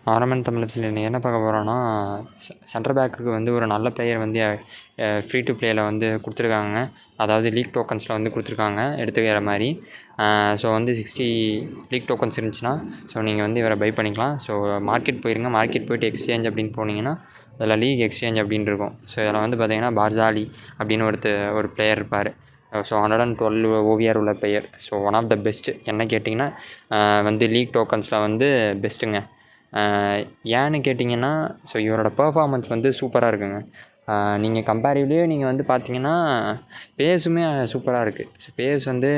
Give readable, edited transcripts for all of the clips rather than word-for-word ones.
ஆரம்பன் தமிழரசில் என்ன பார்க்க போகிறோன்னா, சென்டர் பேக்குக்கு வந்து ஒரு நல்ல பிளேயர் வந்து ஃப்ரீ டு ப்ளேயில் வந்து கொடுத்துருக்காங்க. அதாவது லீக் டோக்கன்ஸில் வந்து கொடுத்துருக்காங்க எடுத்துக்கிற மாதிரி. ஸோ வந்து 60 லீக் டோக்கன்ஸ் இருந்துச்சுன்னா ஸோ நீங்கள் வந்து இவரை பை பண்ணிக்கலாம். ஸோ மார்க்கெட் போயிருங்க, மார்க்கெட் போய்ட்டு எக்ஸ்சேஞ்ச் அப்படின்னு போனீங்கன்னா அதில் லீக் எக்ஸ்சேஞ்ச் அப்படின்னு இருக்கும். ஸோ இதில் வந்து பார்த்தீங்கன்னா பார்ஜாலி அப்படின்னு ஒரு பிளேயர் இருப்பார். ஸோ 112 ஓவிஆர் உள்ள player. So one of the best என்ன கேட்டிங்கன்னா வந்து லீக் டோக்கன்ஸில் வந்து பெஸ்ட்டுங்க. ஏன்னு கேட்டிங்கன்னா ஸோ இவரோட பெர்ஃபார்மன்ஸ் வந்து சூப்பராக இருக்குங்க. நீங்கள் கம்பேரிவ்லியே நீங்கள் வந்து பார்த்தீங்கன்னா பேஸுமே சூப்பராக இருக்குது. ஸோ பேஸ் வந்து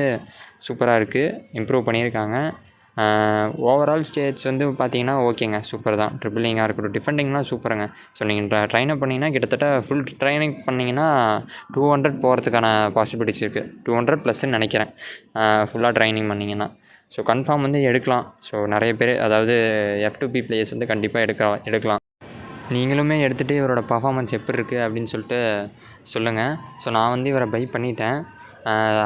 சூப்பராக இருக்குது, இம்ப்ரூவ் பண்ணியிருக்காங்க. ஓவரால் ஸ்டேட்ஸ் வந்து பார்த்தீங்கன்னா ஓகேங்க, சூப்பர் தான். ட்ரிபிளிங்காக இருக்கட்டும், டிஃபெண்டிங்லாம் சூப்பருங்க. ஸோ நீங்கள் ட்ரைன் அப் பண்ணிங்கன்னா கிட்டத்தட்ட ஃபுல் ட்ரைனிங் பண்ணிங்கன்னா 200 போகிறதுக்கான பாசிபிலிட்டிஸ் இருக்குது. 200+ நினைக்கிறேன் ஃபுல்லாக ட்ரைனிங் பண்ணிங்கன்னா. ஸோ கன்ஃபார்ம் வந்து எடுக்கலாம். ஸோ நிறைய பேர், அதாவது F2P பிளேயர்ஸ் வந்து கண்டிப்பாக எடுக்கலாம். நீங்களுமே எடுத்துகிட்டு இவரோட பர்ஃபார்மன்ஸ் எப்படி இருக்குது அப்படின்னு சொல்லிட்டு சொல்லுங்கள். ஸோ நான் வந்து இவரை பை பண்ணிட்டேன்.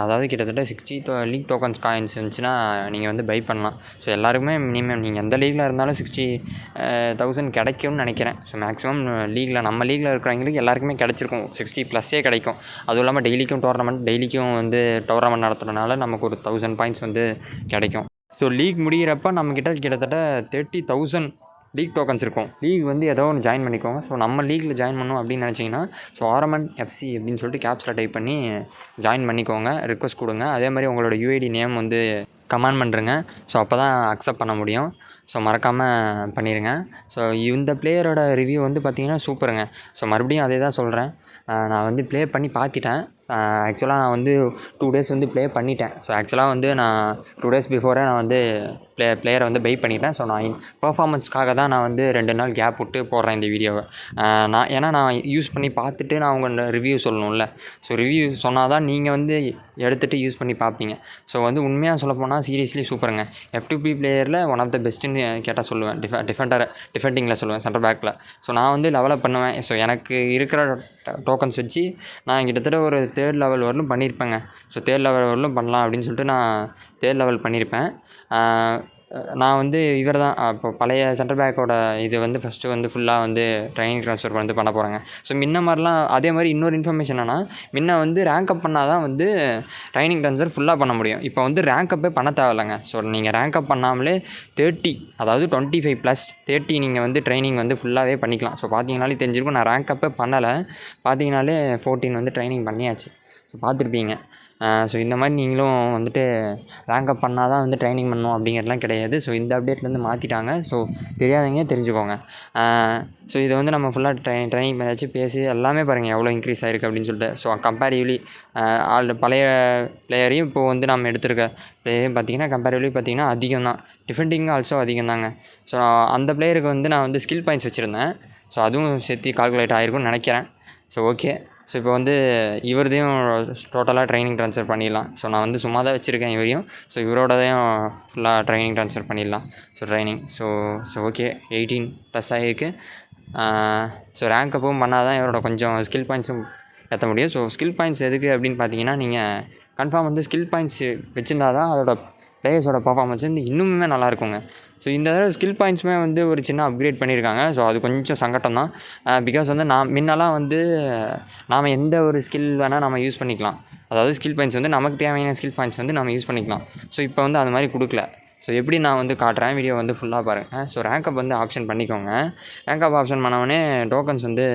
அதாவது கிட்டத்தட்ட 60 லீக் டோக்கன்ஸ் காயின்ஸ் இருந்துச்சுன்னா நீங்கள் வந்து பை பண்ணலாம். ஸோ எல்லாருக்குமே மினிமம் நீங்கள் எந்த லீகில் இருந்தாலும் 60,000 கிடைக்கும்னு நினைக்கிறேன். ஸோ மேக்ஸிமம் லீகில், நம்ம லீகில் இருக்கிறவங்களுக்கு எல்லாருக்குமே கிடச்சிருக்கும், 60+ கிடைக்கும். அதுவும் இல்லாமல் டெய்லிக்கும் வந்து டோர்னமெண்ட் நடத்துகிறதுனால நமக்கு ஒரு 1000 பாயிண்ட்ஸ் வந்து கிடைக்கும். ஸோ லீக் முடிகிறப்ப நம்மக்கிட்ட கிட்டத்தட்ட 30,000 லீக் டோக்கன்ஸ் இருக்கும். லீக் வந்து ஏதோ ஒன்று ஜாயின் பண்ணிக்கோங்க. ஸோ நம்ம லீகில் ஜாயின் பண்ணணும் அப்படின்னு நினச்சிங்கன்னா ஸோ ஆர்மன் எஃப்சி அப்படின்னு சொல்லிட்டு கேப்ஸில் டைப் பண்ணி ஜாயின் பண்ணிக்கோங்க, ரிக்வஸ்ட் கொடுங்க. அதே மாதிரி உங்களோட யூஐடி நேம் வந்து கமெண்ட் பண்ணுறேங்க. ஸோ அப்போ தான் அக்செப்ட் பண்ண முடியும். ஸோ மறக்காமல் பண்ணிடுங்க. ஸோ இந்த பிளேயரோட ரிவ்யூ வந்து பார்த்திங்கன்னா சூப்பருங்க. ஸோ மறுபடியும் அதே தான் சொல்கிறேன். நான் வந்து ப்ளே பண்ணி பார்த்துட்டேன். ஆக்சுவலாக நான் வந்து 2 டேஸ் வந்து ப்ளே பண்ணிட்டேன். ஸோ ஆக்சுவலாக வந்து நான் 2 டேஸ் பிஃபோரே நான் வந்து பிளேயரை வந்து பை பண்ணிட்டேன். ஸோ நான் பெர்ஃபார்மன்ஸ்க்காக தான் நான் வந்து 2 நாள் கேப் விட்டு போடுறேன் இந்த வீடியோவை. நான் யூஸ் பண்ணி பார்த்துட்டு நான் உங்கள் ரிவ்யூ சொல்லணும்ல. ஸோ ரிவ்யூ சொன்னால் தான் நீங்கள் வந்து எடுத்துகிட்டு யூஸ் பண்ணி பார்ப்பீங்க. ஸோ வந்து உண்மையாக சொல்லப்போனால் சீரியஸ்லி சூப்பருங்க. F2P பிளேயரில் ஒன் ஆஃப் த பெஸ்ட்டுன்னு கேட்டால் சொல்லுவேன். டிஃபெண்டிங்கில் சொல்லுவேன், சென்டர் பேக்கில். ஸோ நான் வந்து லெவலப் பண்ணுவேன். ஸோ எனக்கு இருக்கிற டோக்கன்ஸ் வச்சு நான் கிட்டத்தட்ட ஒரு 3rd லெவல் வரலும் பண்ணியிருப்பேங்க. ஸோ 3rd லெவல் வரலும் பண்ணலாம் அப்படின்னு சொல்லிட்டு நான் 3rd லெவல் பண்ணியிருப்பேன். நான் வந்து இவர் தான் இப்போ பழைய சென்டர் பேக்கோட இது வந்து ஃபஸ்ட்டு வந்து ஃபுல்லாக வந்து ட்ரைனிங் ட்ரான்ஸ்ஃபர் வந்து பண்ண போகிறாங்க. ஸோ முன்ன மாதிரிலாம் அதே மாதிரி இன்னொரு இன்ஃபர்மேஷன் என்னென்னா, முன்ன வந்து ரேங்க் அப் பண்ணால் தான் வந்து ட்ரைனிங் ட்ரான்ஸ்ஃபர் ஃபுல்லாக பண்ண முடியும். இப்போ வந்து ரேங்க் அப்பே பண்ண தேவையில்லைங்க. ஸோ நீங்கள் ரேங்க் அப் பண்ணாமலே 30, அதாவது 25+30 நீங்கள் வந்து ட்ரைனிங் வந்து ஃபுல்லாகவே பண்ணிக்கலாம். ஸோ பார்த்தீங்கனாலே தெரிஞ்சிருக்கும், நான் ரேங்க் அப்பே பண்ணலை. பார்த்தீங்கனாலே 14 வந்து ட்ரைனிங் பண்ணியாச்சு. ஸோ பார்த்துருப்பீங்க. ஸோ இந்த மாதிரி நீங்களும் வந்துட்டு ரேங்க் அப் பண்ணால் தான் வந்து ட்ரைனிங் பண்ணணும் அப்படிங்கிறதுலாம் கிடையாது. ஸோ இந்த அப்டேட்லேருந்து மாற்றிட்டாங்க. ஸோ தெரியாதவங்க தெரிஞ்சுக்கோங்க. ஸோ இதை வந்து நம்ம ஃபுல்லாக ட்ரைனிங் பண்ணியாச்சு, பேசி எல்லாமே பாருங்கள் எவ்வளோ இன்க்ரீஸ் ஆகிருக்கு அப்படின்னு சொல்லிட்டு. ஸோ கம்பேரிவ்லி பழைய பிளேயரையும் இப்போது வந்து நம்ம எடுத்திருக்க பிளேயரையும் பார்த்திங்கன்னா கம்பேரிவ்லி பார்த்திங்கன்னா அதிகம் தான். டிஃபெண்டிங் ஆல்சோ அதிகம் தாங்க. ஸோ அந்த பிளேயருக்கு வந்து நான் வந்து ஸ்கில் பாயிண்ட்ஸ் வச்சுருந்தேன். ஸோ அதுவும் சேர்த்து கால்குலேட் ஆகிருக்கும்னு நினைக்கிறேன். So okay. ஸோ இப்போ வந்து இவரதையும் டோட்டலாக ட்ரைனிங் ட்ரான்ஸ்ஃபர் பண்ணிடலாம். ஸோ நான் வந்து சும்மா தான் வச்சுருக்கேன் இவரையும். ஸோ இவரோடதையும் ஃபுல்லாக ட்ரைனிங் ட்ரான்ஸ்ஃபர் பண்ணிடலாம். ஸோ ஓகே, 18+ ஆகிருக்கு. ஸோ ரேங்க் அப்பும் பண்ணால் தான் இவரோட கொஞ்சம் ஸ்கில் பாயிண்ட்ஸும் ஏற்ற முடியும். ஸோ ஸ்கில் பாயிண்ட்ஸ் எதுக்கு அப்படின்னு பார்த்தீங்கன்னா, நீங்கள் கன்ஃபார்ம் வந்து ஸ்கில் பாயிண்ட்ஸ் வச்சுருந்தா தான் அதோட பிளேயர்ஸோட பர்ஃபார்மன்ஸ் வந்து இன்னுமே நல்லாயிருக்குங்க. ஸோ இந்த தடவை ஸ்கில் பாயிண்ட்ஸுமே வந்து ஒரு சின்ன அப்கிரேட் பண்ணியிருக்காங்க. ஸோ அது கொஞ்சம் சங்கடம் தான். பிகாஸ் வந்து முன்னெல்லாம் வந்து நாம் எந்த ஒரு ஸ்கில் வேணால் நம்ம யூஸ் பண்ணிக்கலாம். அதாவது ஸ்கில் பாயிண்ட்ஸ் வந்து நமக்கு தேவையான ஸ்கில் பாயிண்ட்ஸ் வந்து நம்ம யூஸ் பண்ணிக்கலாம். ஸோ இப்போ வந்து அது மாதிரி கொடுக்கல. ஸோ எப்படி நான் வந்து காட்டுறேன், வீடியோ வந்து ஃபுல்லாக பாருங்கள். ஸோ ரேங்க் அப் வந்து ஆப்ஷன் பண்ணிக்கோங்க. ரேங்க் அப் ஆப்ஷன் பண்ணவொடனே டோக்கன்ஸ் வந்து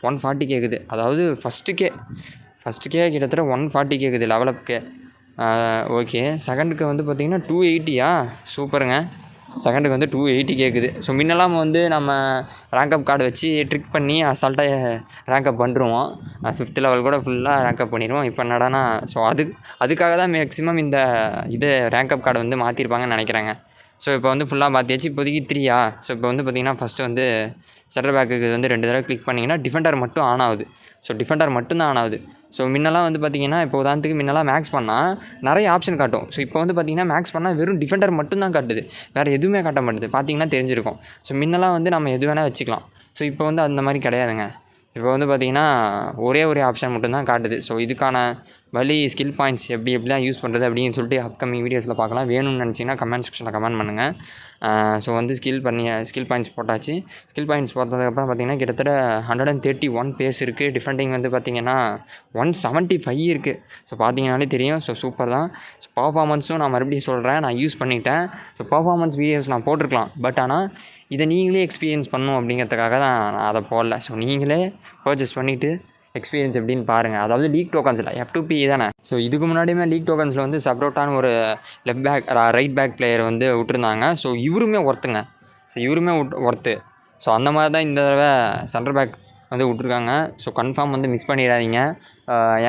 140 கேட்குது. அதாவது ஃபஸ்ட்டுக்கே கிட்டத்தட்ட 140 கேட்குது லெவலப்புக்கே. ஓகே. செகண்டுக்கு வந்து பார்த்திங்கன்னா 280. சூப்பருங்க. செகண்டுக்கு வந்து 280 கேட்குது. ஸோ முன்னெல்லாம் வந்து நம்ம ரேங்க் அப் கார்டு வச்சு ட்ரிக் பண்ணி அசால்ட்டாக ரேங்க் அப் பண்ணிருவோம். 5th லெவல் கூட ஃபுல்லாக ரேங்க் அப் பண்ணிடுவோம். இப்போ என்னடானா ஸோ அதுக்காக தான் மேக்ஸிமம் இந்த ரேங்க் அப் கார்டு வந்து மாற்றிருப்பாங்கன்னு நினைக்கிறேங்க. ஸோ இப்போ வந்து ஃபுல்லாக மாற்றியாச்சு. இப்போதைக்கு 3. ஸோ இப்போ வந்து பார்த்திங்கன்னா ஃபஸ்ட்டு வந்து சென்டர் பேக்குக்கு வந்து 2 தடவை கிளிக் பண்ணிங்கன்னா டிஃபெண்டர் மட்டும் ஆன் ஆகுது. ஸோ டிஃபெண்டர் மட்டும்தான் ஆன் ஆகுது. ஸோ முன்னெல்லாம் வந்து பார்த்திங்கன்னா, இப்போ உதாரணத்துக்கு முன்னெல்லாம் மேக்ஸ் பண்ணால் நிறைய ஆப்ஷன் காட்டும். ஸோ இப்போ வந்து பார்த்திங்கன்னா மேக்ஸ் பண்ணால் வெறும் டிஃபெண்டர் மட்டும்தான் காட்டுது, வேறு எதுவுமே காட்ட மாட்டுது. பார்த்திங்கன்னா தெரிஞ்சிருக்கும். ஸோ முன்னெல்லாம் வந்து நம்ம எது வேணால் வச்சுக்கலாம். ஸோ இப்போ வந்து அந்த மாதிரி கிடையாதுங்க. இப்போ வந்து பார்த்தீங்கன்னா ஒரே ஒரு ஆப்ஷன் மட்டும்தான் காட்டுது. ஸோ இதுக்கான வழி ஸ்கில் பாயிண்ட்ஸ் எப்படிலாம் யூஸ் பண்ணுறது அப்படின்னு சொல்லிட்டு அப்கமிங் வீடியோஸில் பார்க்கலாம். வேணும்னு நினச்சிங்கன்னா கமெண்ட் செக்ஷனில் கமெண்ட் பண்ணுங்கள். ஸோ வந்து ஸ்கில் பாயிண்ட்ஸ் போட்டாச்சு. ஸ்கில் பாயிண்ட்ஸ் போட்டதுக்கப்புறம் பார்த்தீங்கன்னா கிட்டத்தட்ட 131 பேஸ் இருக்குது. டிஃபெண்டிங் வந்து பார்த்தீங்கன்னா 175 இருக்குது. ஸோ பார்த்தீங்கன்னாலே தெரியும். ஸோ சூப்பர் தான். ஸோ பர்ஃபார்மன்ஸும் நான் மறுபடியும் சொல்கிறேன், நான் யூஸ் பண்ணிட்டேன். ஸோ பர்ஃபார்மன்ஸ் வீடியோஸ் நான் போட்டிருக்கலாம். பட் ஆனால் இதை நீங்களே எக்ஸ்பீரியன்ஸ் பண்ணணும் அப்படிங்கிறதுக்காக தான் நான் அதை போடல. ஸோ நீங்களே பர்ச்சேஸ் பண்ணிவிட்டு எக்ஸ்பீரியன்ஸ் எப்படின்னு பாருங்கள். அதாவது லீக் டோக்கன்ஸில் F2P தானே. ஸோ இதுக்கு முன்னாடியுமே லீக் டோக்கன்ஸில் வந்து சப்ரோட்டான ஒரு ரைட் பேக் பிளேயர் வந்து விட்டுருந்தாங்க. ஸோ இவருமே ஒர்த்துங்க. ஸோ இவருமே ஒர்த்து. ஸோ அந்த மாதிரி தான் இந்த தடவை சென்டர் பேக் வந்து விட்ருக்காங்க. ஸோ கன்ஃபார்ம் வந்து மிஸ் பண்ணிடாதீங்க.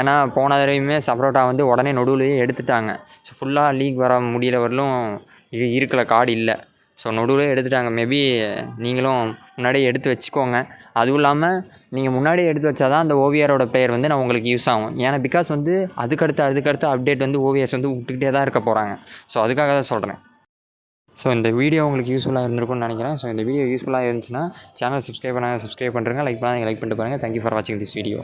ஏன்னா போன தடவையுமே சப்ரோட்டா வந்து உடனே நடுவுலையே எடுத்துட்டாங்க. ஸோ ஃபுல்லாக லீக் வர முடிகிற வரலும் இருக்கல, கார்டு இல்லை. ஸோ நடுவில் எடுத்துட்டாங்க. மேபி நீங்களும் முன்னாடியே எடுத்து வச்சுக்கோங்க. அதுவும் இல்லாமல் நீங்கள் முன்னாடியே எடுத்து வச்சா தான் அந்த ஓவியரோட பெயர் வந்து நான் உங்களுக்கு யூஸ் ஆகும். ஏன்னா பிகாஸ் வந்து அதுக்கடுத்து அப்டேட் வந்து ஓவியர்ஸ் வந்து விட்டுக்கிட்டே தான் இருக்க போகிறாங்க. ஸோ அதுக்காக தான் சொல்கிறேன். ஸோ இந்த வீடியோ உங்களுக்கு யூஸ்ஃபுல்லாக இருந்திருக்கும்னு நினைக்கிறேன். ஸோ இந்த வீடியோ யூஸ்ஃபுல்லாக இருந்துச்சுன்னா சேனல் சப்ஸ்கிரைப் பண்ணுங்கள், லைக் பண்ணுங்கள், லைக் பண்ணிட்டு பாருங்கள். தேங்க்யூ ஃபார் வாட்சிங் திஸ் வீடியோ.